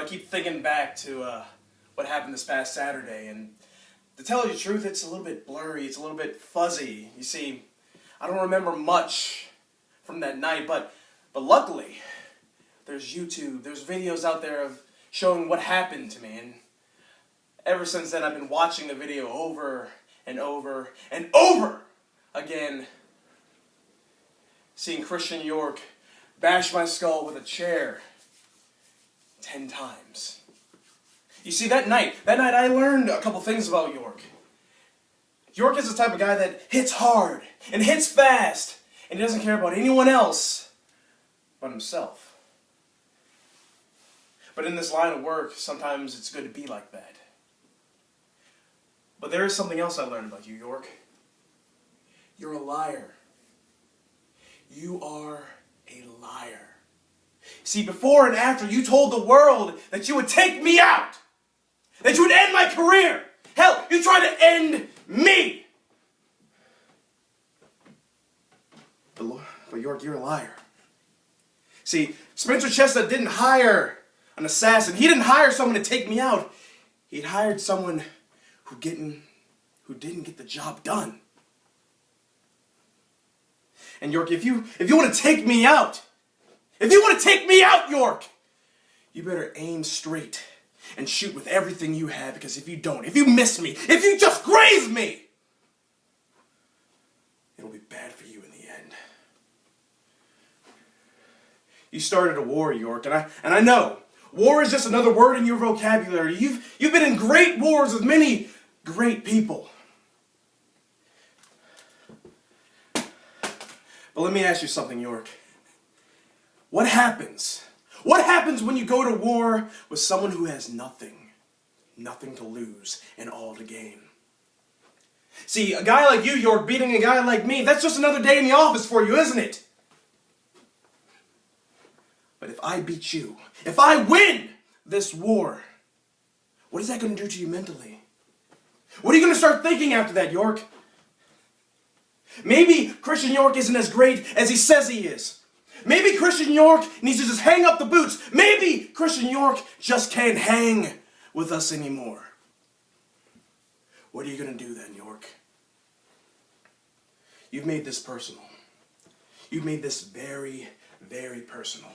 keep thinking back to what happened this past Saturday, and to tell you the truth, it's a little bit blurry, it's a little bit fuzzy. You see, I don't remember much from that night, but luckily, there's YouTube, there's videos out there of showing what happened to me, and ever since then I've been watching the video over and over and over again, seeing Christian York bash my skull with a chair 10 times. You see, that night I learned a couple things about York. York is the type of guy that hits hard and hits fast, and he doesn't care about anyone else but himself. But in this line of work, sometimes it's good to be like that. But there is something else I learned about you, York. You're a liar. You are a liar. See, before and after, you told the world that you would take me out. That you would end my career. Hell, you tried to end me. But York, you're a liar. See, Spencer Chestnut didn't hire an assassin. He didn't hire someone to take me out. He hired someone who didn't get the job done. And York, if you want to take me out, York, you better aim straight and shoot with everything you have, because if you don't, if you miss me, if you just graze me, it'll be bad for you in the end. You started a war, York, and I know war is just another word in your vocabulary. You've been in great wars with many great people. But let me ask you something, York. What happens? What happens when you go to war with someone who has nothing to lose and all to gain? See, a guy like you, York, beating a guy like me, that's just another day in the office for you, isn't it? But if I beat you, if I win this war, what is that going to do to you mentally? What are you going to start thinking after that, York? Maybe Christian York isn't as great as he says he is. Maybe Christian York needs to just hang up the boots. Maybe Christian York just can't hang with us anymore. What are you going to do then, York? You've made this personal. You've made this very, very personal.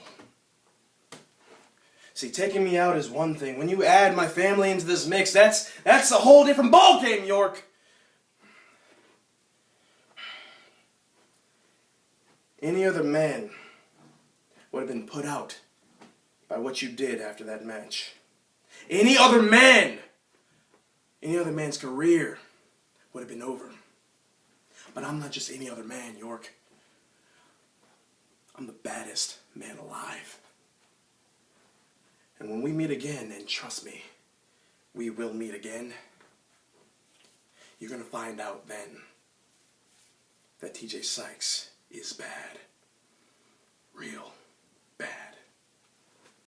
See, taking me out is one thing. When you add my family into this mix, that's a whole different ballgame, York. Any other man would have been put out by what you did after that match. Any other man's career would have been over. But I'm not just any other man, York. I'm the baddest man alive. And when we meet again, and trust me, we will meet again, you're going to find out then that Tjay Sykes is bad. Real.